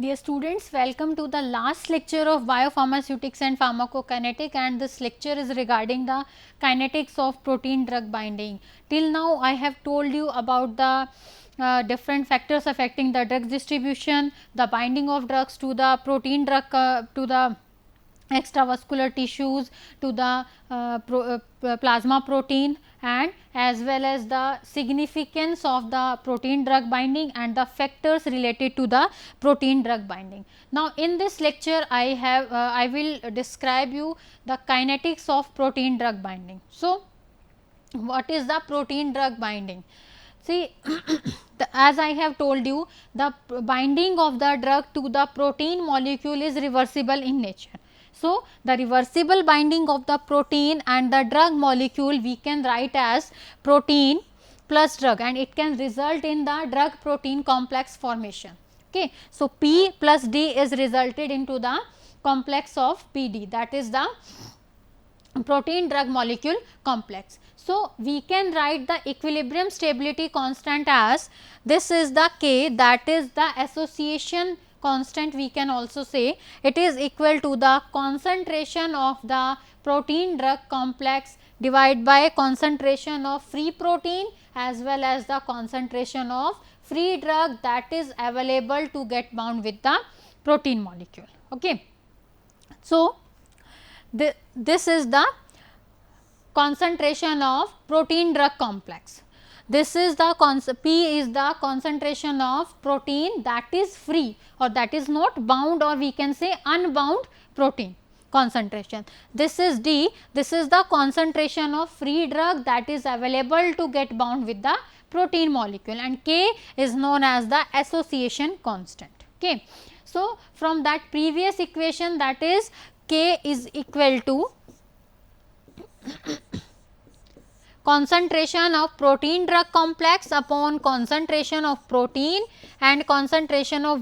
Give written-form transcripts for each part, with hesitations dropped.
Dear students, welcome to the last lecture of biopharmaceutics and pharmacokinetic, and this lecture is regarding the kinetics of protein drug binding. Till now I have told you about the different factors affecting the drug distribution, the binding of drugs to the protein drug to the extravascular tissues, to the plasma protein, and as well as the significance of the protein drug binding and the factors related to the protein drug binding. Now, in this lecture I will describe you the kinetics of protein drug binding. So, what is the protein drug binding? See, as I have told you, the binding of the drug to the protein molecule is reversible in nature. So, the reversible binding of the protein and the drug molecule we can write as protein plus drug, and it can result in the drug protein complex formation. Okay. So, P plus D is resulted into the complex of PD, that is the protein drug molecule complex. So, we can write the equilibrium stability constant as this is the K, that is the association constant. We can also say it is equal to the concentration of the protein drug complex divided by concentration of free protein as well as the concentration of free drug that is available to get bound with the protein molecule. Okay. So, this is the concentration of protein drug complex. This is the P is the concentration of protein that is free or that is not bound, or we can say unbound protein concentration. This is D, this is the concentration of free drug that is available to get bound with the protein molecule, and K is known as the association constant. Okay. So, from that previous equation, that is K is equal to concentration of protein drug complex upon concentration of protein and concentration of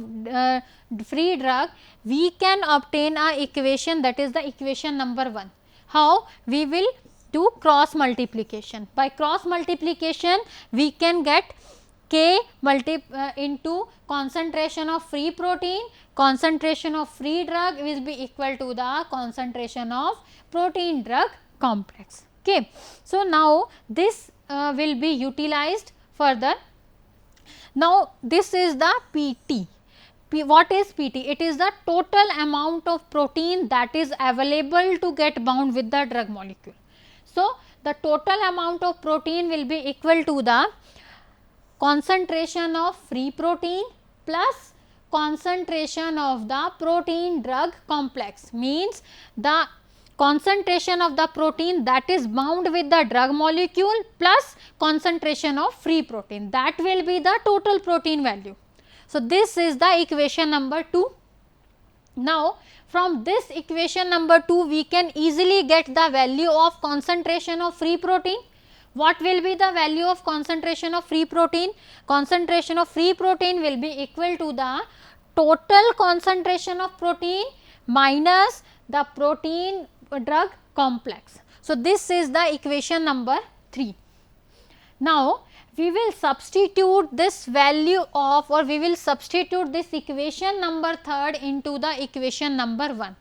free drug, we can obtain a equation, that is the equation number 1. How? We will do cross multiplication. By cross multiplication, we can get K into concentration of free protein, concentration of free drug will be equal to the concentration of protein drug complex. Okay. So, now this will be utilized further. Now, this is the PT. What is PT? It is the total amount of protein that is available to get bound with the drug molecule. So, the total amount of protein will be equal to the concentration of free protein plus concentration of the protein drug complex, means the concentration of the protein that is bound with the drug molecule plus concentration of free protein, that will be the total protein value. So, this is the equation number 2. Now, from this equation number 2, we can easily get the value of concentration of free protein. What will be the value of concentration of free protein? Concentration of free protein will be equal to the total concentration of protein minus the protein drug complex. So, this is the equation number 3. Now, we will substitute this value of, or we will substitute this equation number 3 into the equation number 1.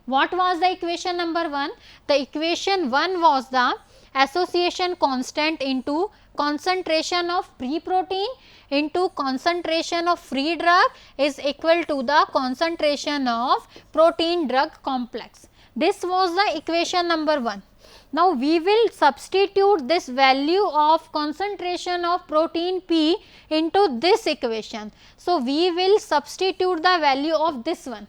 What was the equation number 1? The equation 1 was the association constant into concentration of free protein into concentration of free drug is equal to the concentration of protein drug complex. This was the equation number 1. Now, we will substitute this value of concentration of protein P into this equation. So, we will substitute the value of this one.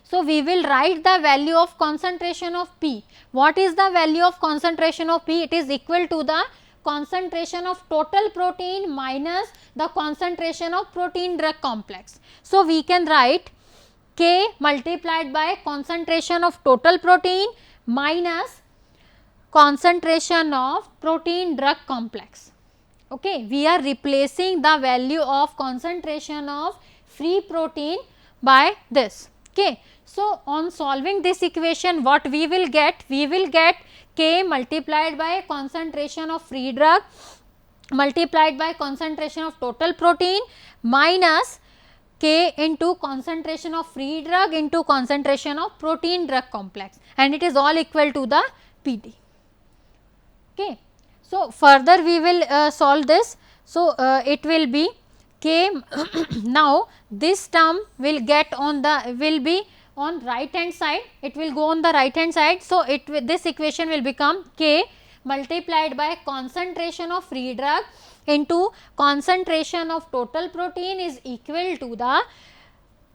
So, we will write the value of concentration of P. What is the value of concentration of P? It is equal to the concentration of total protein minus the concentration of protein drug complex. So, we can write K multiplied by concentration of total protein minus concentration of protein drug complex. Okay. We are replacing the value of concentration of free protein by this. Okay. So, on solving this equation, what we will get? We will get K multiplied by concentration of free drug multiplied by concentration of total protein minus K into concentration of free drug into concentration of protein drug complex, and it is all equal to the PD. Okay. So, further we will solve this. So, it will be K now this term will get on the will be on right hand side, it will go on the right hand side. So, this equation will become K multiplied by concentration of free drug into concentration of total protein is equal to the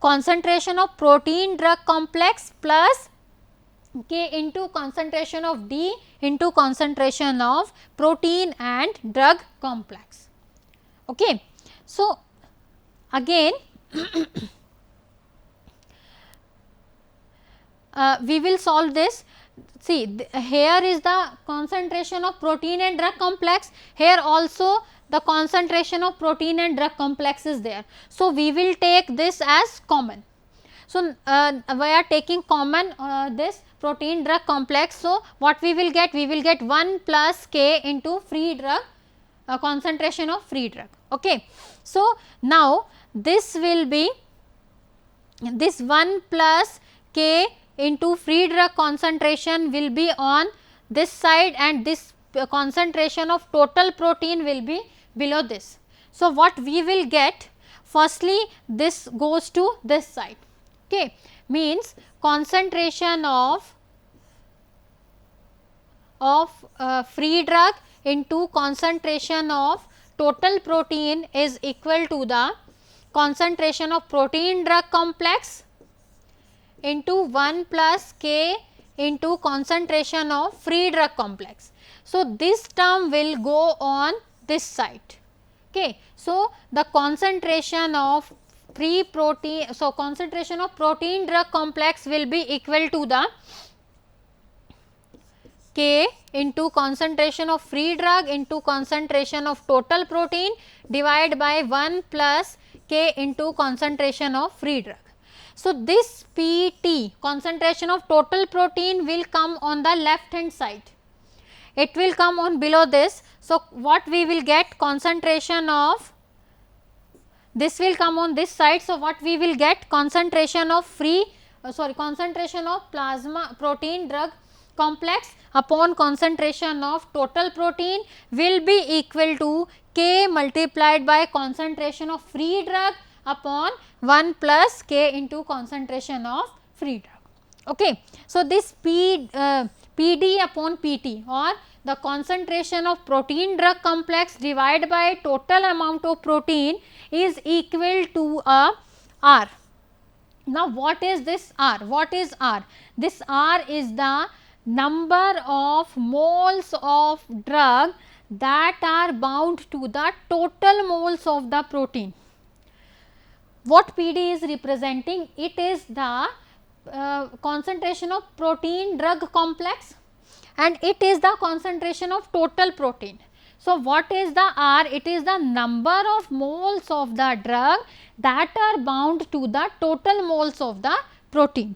concentration of protein drug complex plus K into concentration of D into concentration of protein and drug complex. Okay. So, again we will solve this. See, here is the concentration of protein and drug complex, here also the concentration of protein and drug complex is there. So, we will take this as common. So, we are taking common this protein drug complex. So, what we will get? We will get 1 plus K into free drug concentration of free drug. Okay. So, now this will be this 1 plus K into free drug concentration will be on this side, and this concentration of total protein will be below this. So, what we will get? Firstly, this goes to this side. Okay, means concentration of free drug into concentration of total protein is equal to the concentration of protein drug complex into 1 plus K into concentration of free drug complex. So, this term will go on this side. Okay. So, the concentration of free protein, so concentration of protein drug complex will be equal to the K into concentration of free drug into concentration of total protein divided by 1 plus K into concentration of free drug. So, this PT concentration of total protein will come on the left hand side, it will come on below this. So, what we will get? Concentration of this will come on this side. So, what we will get? Concentration of concentration of plasma protein drug complex upon concentration of total protein will be equal to K multiplied by concentration of free drug upon 1 plus K into concentration of free drug. Okay. So, this PD upon PT, or the concentration of protein drug complex divided by total amount of protein is equal to a R. Now, what is this R? What is R? This R is the number of moles of drug that are bound to the total moles of the protein. What PD is representing? It is the concentration of protein drug complex, and it is the concentration of total protein. So, what is the R? It is the number of moles of the drug that are bound to the total moles of the protein.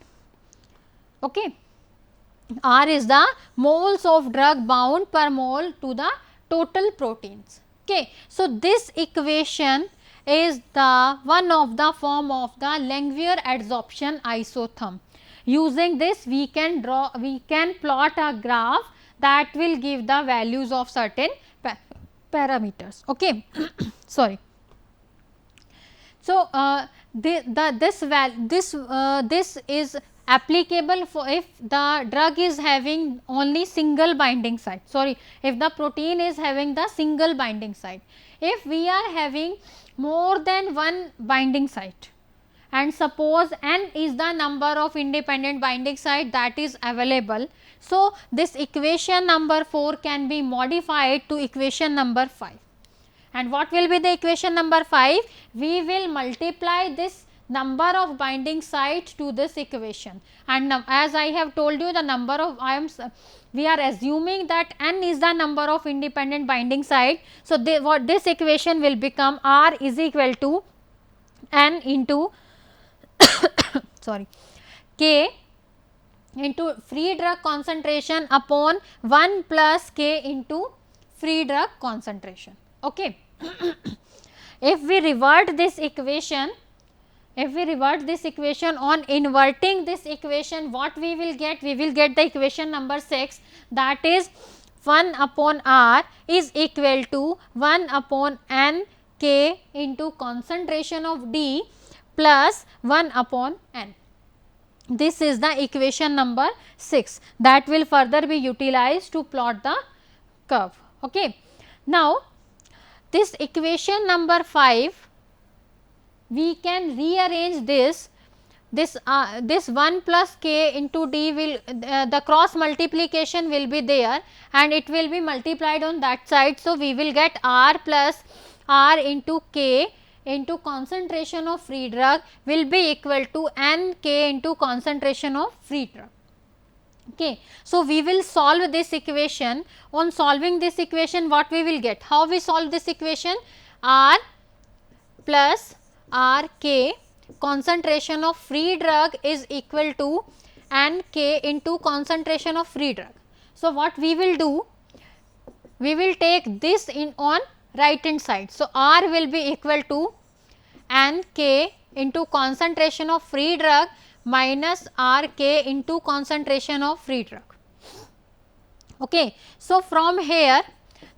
Okay. R is the moles of drug bound per mole to the total proteins. Okay. So, this equation is the one of the form of the Langmuir adsorption isotherm. Using this, we can plot a graph that will give the values of certain parameters. Okay. Sorry. So, this is applicable for if the drug is having only single binding site, if the protein is having the single binding site. If we are having more than one binding site, and suppose n is the number of independent binding site that is available. So, this equation number 4 can be modified to equation number 5. And what will be the equation number 5? We will multiply this number of binding sites to this equation, and as I have told you, the number of we are assuming that n is the number of independent binding site. So, what this equation will become R is equal to n into K into free drug concentration upon 1 plus K into free drug concentration. Okay. If we revert this equation, if we revert this equation on inverting this equation, what we will get? We will get the equation number 6, that is 1 upon r is equal to 1 upon n k into concentration of D plus 1 upon n. This is the equation number 6 that will further be utilized to plot the curve. Okay. Now, this equation number 5, we can rearrange this 1 plus k into D will the cross multiplication will be there and it will be multiplied on that side. So, we will get r plus r into k into concentration of free drug will be equal to n k into concentration of free drug. Okay. So, we will solve this equation. On solving this equation, what we will get? How we solve this equation? R plus R k concentration of free drug is equal to n k into concentration of free drug. So, what we will do? We will take this in on right hand side. So, R will be equal to n k into concentration of free drug minus r k into concentration of free drug. Okay. So, from here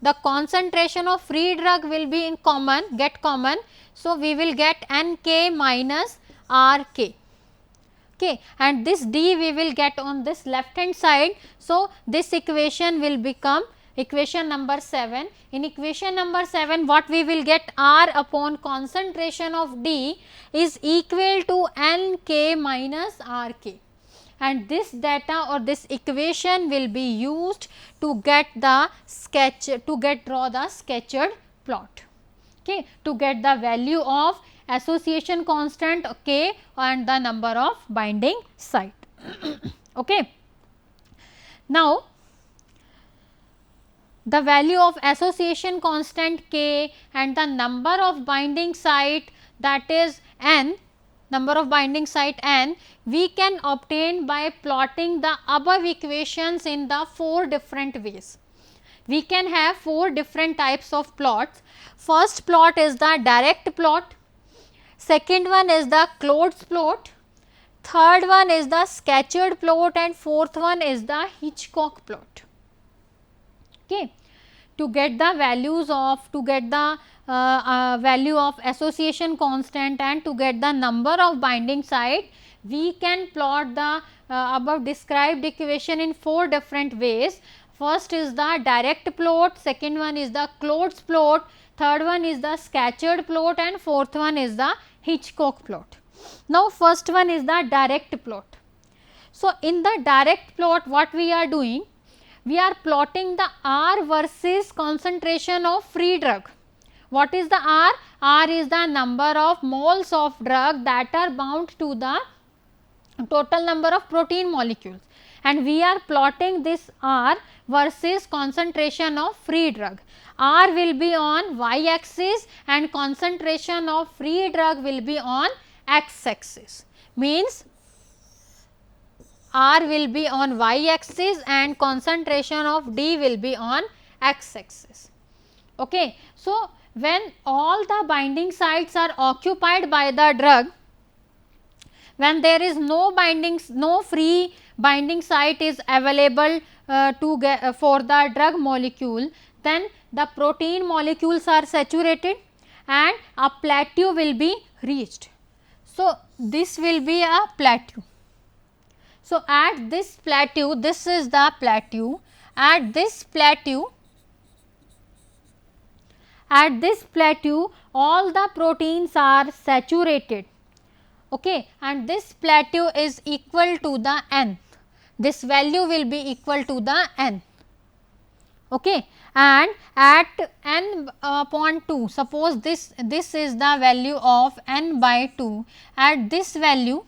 the concentration of free drug will be in common, get common. So, we will get n k minus r k. Okay. And this D we will get on this left hand side. So, this equation will become equation number 7. In equation number 7, what we will get? R upon concentration of D is equal to n k minus r k, and this data or this equation will be used to get the draw the sketched plot. Okay, to get the value of association constant k and the number of binding site. Okay. Now, the value of association constant k and the number of binding site, that is n, number of binding site n, we can obtain by plotting the above equations in the 4 different ways. We can have 4 different types of plots. First plot is the direct plot, second one is the Claude's plot, third one is the sketched plot, and fourth one is the Hitchcock plot. Okay. To get the values of, value of association constant and to get the number of binding site, we can plot the above described equation in 4 different ways. First is the direct plot, second one is the Claude's plot, third one is the sketched plot, and fourth one is the Hitchcock plot. Now, first one is the direct plot. So, in the direct plot, what we are doing? We are plotting the R versus concentration of free drug. What is the R? R is the number of moles of drug that are bound to the total number of protein molecules, and we are plotting this R versus concentration of free drug. R will be on y axis and concentration of free drug will be on x axis. Means R will be on y axis and concentration of D will be on x axis. Okay. So, when all the binding sites are occupied by the drug, when there is no free binding site is available for the drug molecule, then the protein molecules are saturated and a plateau will be reached. So, this will be a plateau. So, at this plateau, this is the plateau, at this plateau all the proteins are saturated, okay, and this plateau is equal to the n, this value will be equal to the n, okay, and at n upon 2, suppose this is the value of n by 2, at this value,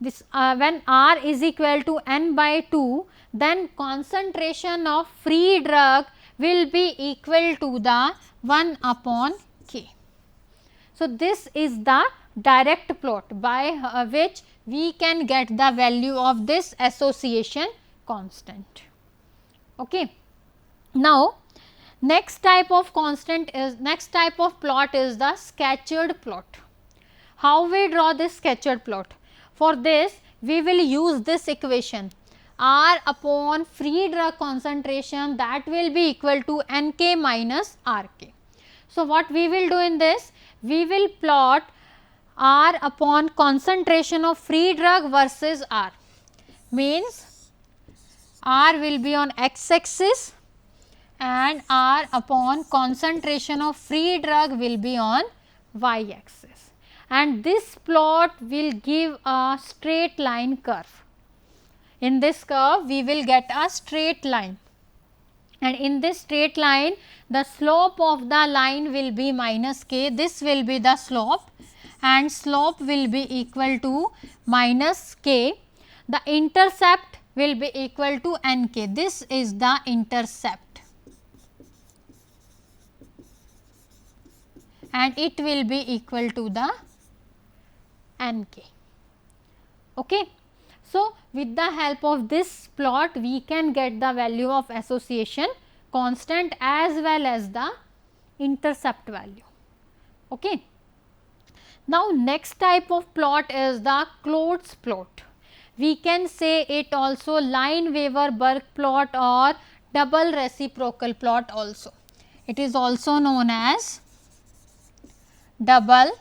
this when R is equal to n by 2, then concentration of free drug will be equal to the 1 upon k. So, this is the direct plot by which we can get the value of this association constant. Okay. Now, Next type of plot is the sketched plot. How we draw this sketched plot? For this we will use this equation, R upon free drug concentration, that will be equal to Nk minus Rk. So, what we will do in this? We will plot R upon concentration of free drug versus R, means R will be on x axis and R upon concentration of free drug will be on y axis, and this plot will give a straight line curve. In this curve we will get a straight line, and in this straight line the slope of the line will be minus k. This will be the slope, and slope will be equal to minus k. The intercept will be equal to Nk. This is the intercept, and it will be equal to the Nk. Okay. So, with the help of this plot we can get the value of association constant as well as the intercept value. Okay. Now, next type of plot is the Klotz plot. We can say it also Lineweaver-Burk plot or double reciprocal plot also. It is also known as double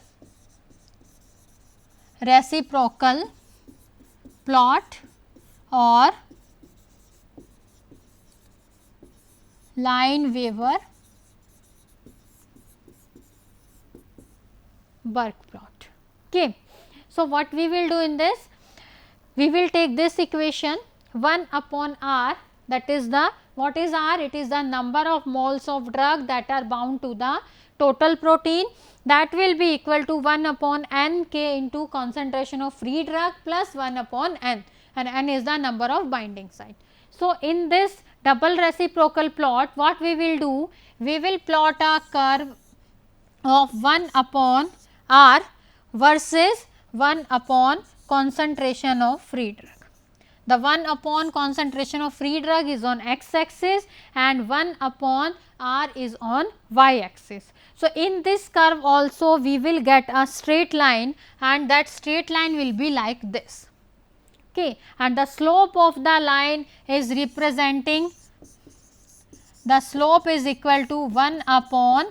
reciprocal plot or Lineweaver-Burk plot. Okay. So, what we will do in this? We will take this equation 1 upon R, that is the, what is R? It is the number of moles of drug that are bound to the total protein, that will be equal to 1 upon Nk into concentration of free drug plus 1 upon N, and N is the number of binding site. So, in this double reciprocal plot, what we will do? We will plot a curve of 1 upon R versus 1 upon concentration of free drug. The 1 upon concentration of free drug is on x axis and 1 upon R is on y axis. So, in this curve also we will get a straight line, and that straight line will be like this. Okay. And the slope of the line is representing, the slope is equal to 1 upon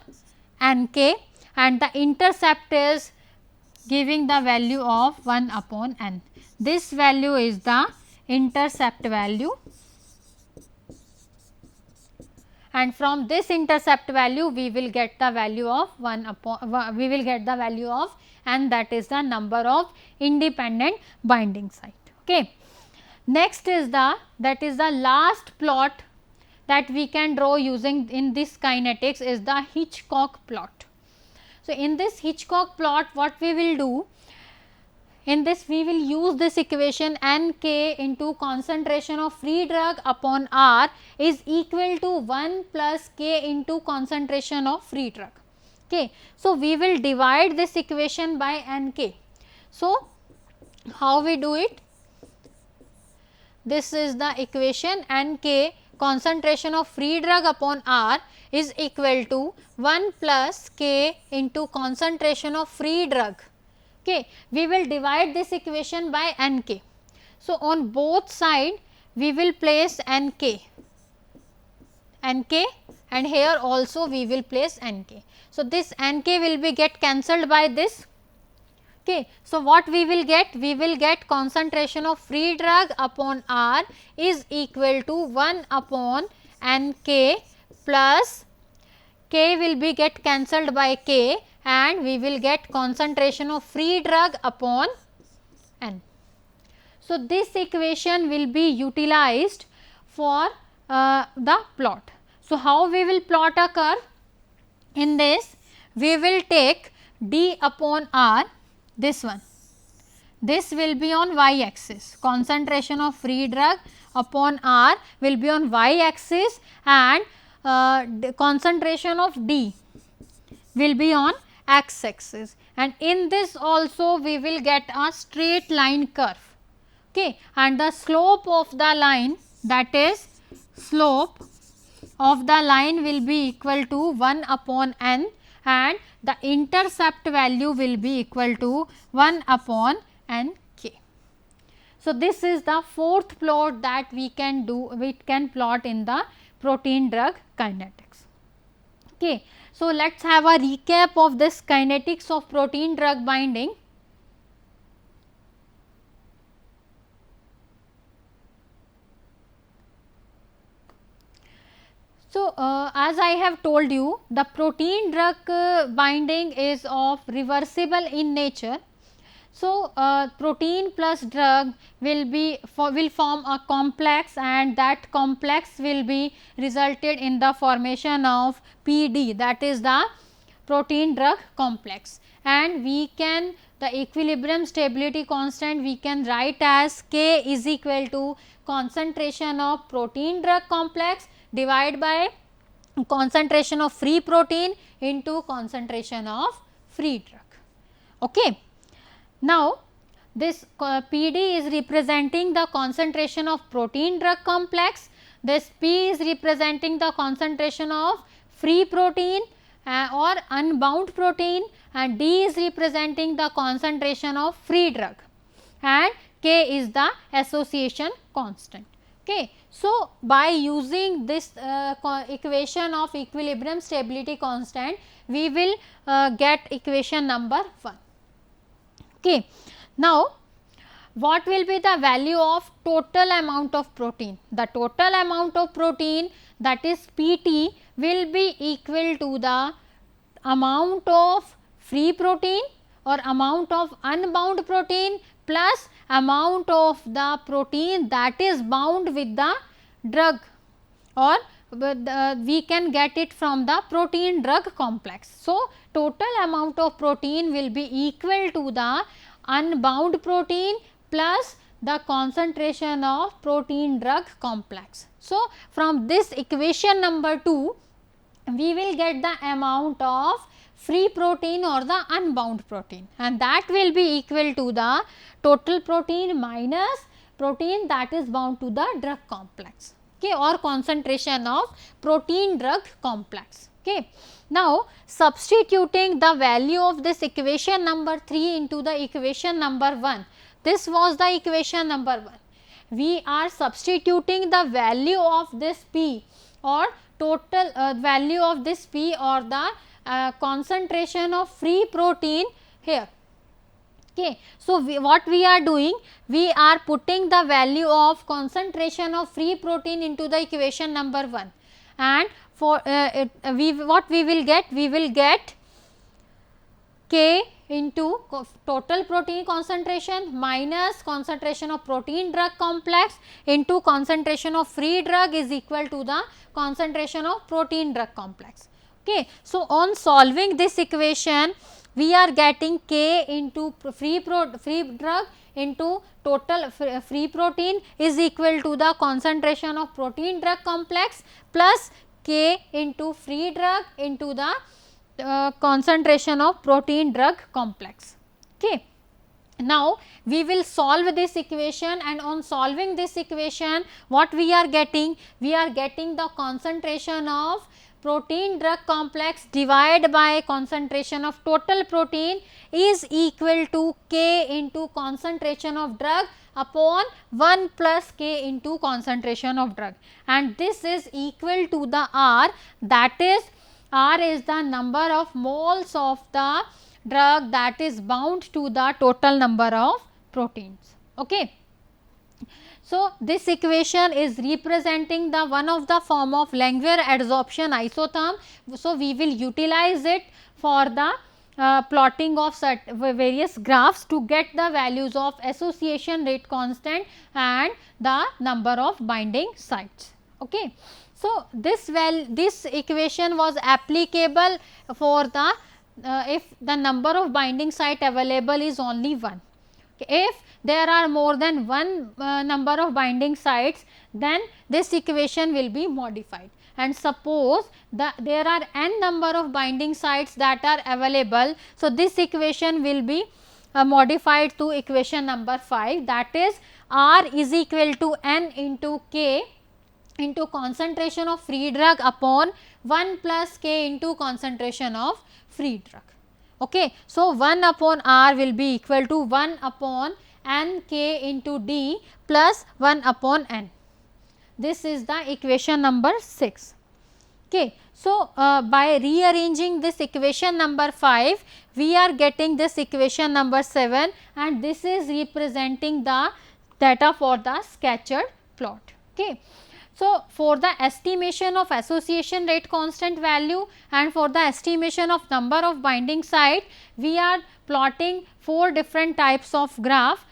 Nk, and the intercept is giving the value of 1 upon N. This value is the intercept value, and from this intercept value we will get the value of 1 upon, we will get the value of N, that is the number of independent binding site. Okay. Next is the, that is the last plot that we can draw using in this kinetics is the Hitchcock plot. So, in this Hitchcock plot what we will do? In this we will use this equation Nk into concentration of free drug upon R is equal to 1 plus k into concentration of free drug. Okay. So, we will divide this equation by Nk. So, how we do it? This is the equation Nk concentration of free drug upon R is equal to 1 plus k into concentration of free drug. Okay. We will divide this equation by Nk. So, on both sides we will place Nk, and here also we will place Nk. So, this Nk will be get cancelled by this. Okay. So, what we will get? We will get concentration of free drug upon R is equal to 1 upon Nk plus k will be get cancelled by k, and we will get concentration of free drug upon N. So, this equation will be utilized for the plot. So, how we will plot a curve? In this we will take d upon R, this one, this will be on y axis, concentration of free drug upon R will be on y axis, and concentration of D will be on x axis, and in this also we will get a straight line curve. Okay. And the slope of the line, that is slope of the line will be equal to 1 upon n and the intercept value will be equal to 1 upon n k. So, this is the fourth plot that we can do, we can plot in the protein drug kinetics. Okay. So, let us have a recap of this kinetics of protein drug binding. So, as I have told you, the protein drug binding is of reversible in nature. So, protein plus drug will form a complex and that complex will be resulted in the formation of PD, that is the protein drug complex, and we can the equilibrium stability constant we can write as K is equal to concentration of protein drug complex divided by concentration of free protein into concentration of free drug. Okay. Now, this PD is representing the concentration of protein drug complex, this P is representing the concentration of free protein or unbound protein, and D is representing the concentration of free drug, and K is the association constant. Okay. So, by using this equation of equilibrium stability constant, we will get equation number 1. Okay. Now, what will be the value of total amount of protein? The total amount of protein, that is PT, will be equal to the amount of free protein or amount of unbound protein plus amount of the protein that is bound with the drug, or we can get it from the protein drug complex. So, total amount of protein will be equal to the unbound protein plus the concentration of protein drug complex. So, from this equation number 2, we will get the amount of free protein or the unbound protein, and that will be equal to the total protein minus protein that is bound to the drug complex, okay, or concentration of protein drug complex. Okay. Now, substituting the value of this equation number 3 into the equation number 1, this was the equation number 1. We are substituting the value of this P or total value of this P or the concentration of free protein here. Okay. So, what we are doing, we are putting the value of concentration of free protein into the equation number 1, and for what we will get? We will get K into total protein concentration minus concentration of protein drug complex into concentration of free drug is equal to the concentration of protein drug complex. Okay. So, on solving this equation, we are getting K into free drug into total free protein is equal to the concentration of protein drug complex plus K into free drug into the concentration of protein drug complex. Okay. Now, we will solve this equation, and on solving this equation, what we are getting? We are getting the concentration of protein drug complex divided by concentration of total protein is equal to K into concentration of drug upon 1 plus K into concentration of drug, and this is equal to the R, that is R is the number of moles of the drug that is bound to the total number of proteins. Okay. So, this equation is representing the one of the form of Langmuir adsorption isotherm. So, we will utilize it for the plotting of various graphs to get the values of association rate constant and the number of binding sites. Okay. So, this equation was applicable for the if the number of binding site available is only 1. If there are more than one number of binding sites, then this equation will be modified, and suppose there are n number of binding sites that are available. So, this equation will be modified to equation number 5, that is R is equal to n into K into concentration of free drug upon 1 plus k into concentration of free drug. Okay. So, 1 upon R will be equal to 1 upon n k into D plus 1 upon n. This is the equation number 6. Okay. So, by rearranging this equation number 5, we are getting this equation number 7, and this is representing the data for the scattered plot. Okay. So, for the estimation of association rate constant value and for the estimation of number of binding site, we are plotting 4 different types of graph.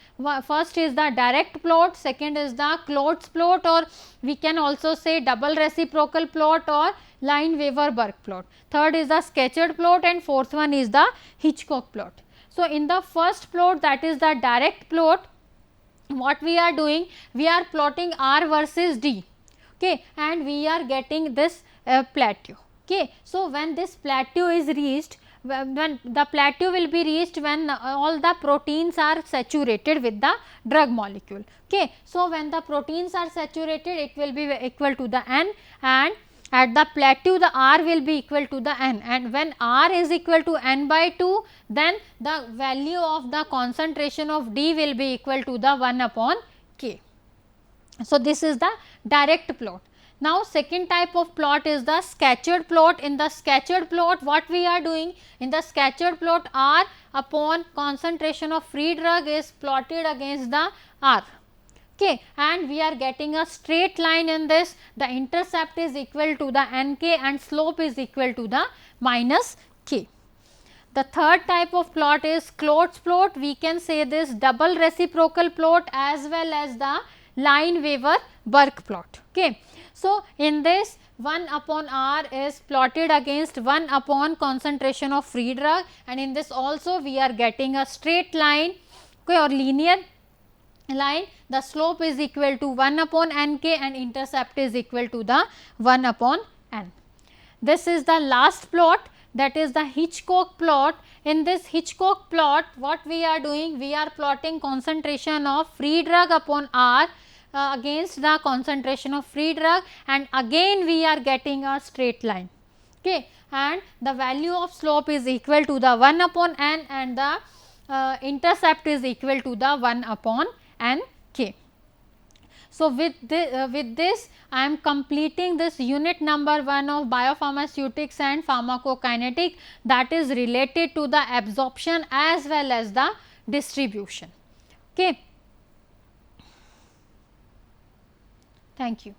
First is the direct plot, second is the Klotz plot, or we can also say double reciprocal plot or Lineweaver-Burke plot. Third is the sketched plot, and fourth one is the Hitchcock plot. So, in the first plot, that is the direct plot, what we are doing? We are plotting R versus D, okay, and we are getting this plateau. Okay. So, when this plateau is reached, when the plateau will be reached when all the proteins are saturated with the drug molecule. Okay. So, when the proteins are saturated, it will be equal to the N, and at the plateau the R will be equal to the N, and when R is equal to N by 2, then the value of the concentration of D will be equal to the 1 upon K. So, this is the direct plot. Now, second type of plot is the scattered plot. In the scattered plot, what we are doing? In the scattered plot, R upon concentration of free drug is plotted against the R. Okay, and we are getting a straight line in this. The intercept is equal to the Nk and slope is equal to the minus K. The third type of plot is Klotz plot. We can say this double reciprocal plot as well as the Lineweaver-Burke plot. Okay. So, in this 1 upon R is plotted against 1 upon concentration of free drug, and in this also we are getting a straight line, okay, or linear line. The slope is equal to 1 upon Nk and intercept is equal to the 1 upon N. This is the last plot, that is the Hitchcock plot. In this Hitchcock plot, what we are doing? We are plotting concentration of free drug upon R against the concentration of free drug, and again we are getting a straight line. Okay. And the value of slope is equal to the 1 upon N, and the intercept is equal to the 1 upon Nk. So, with this I am completing this unit number 1 of biopharmaceutics and pharmacokinetic, that is related to the absorption as well as the distribution. Okay. Thank you.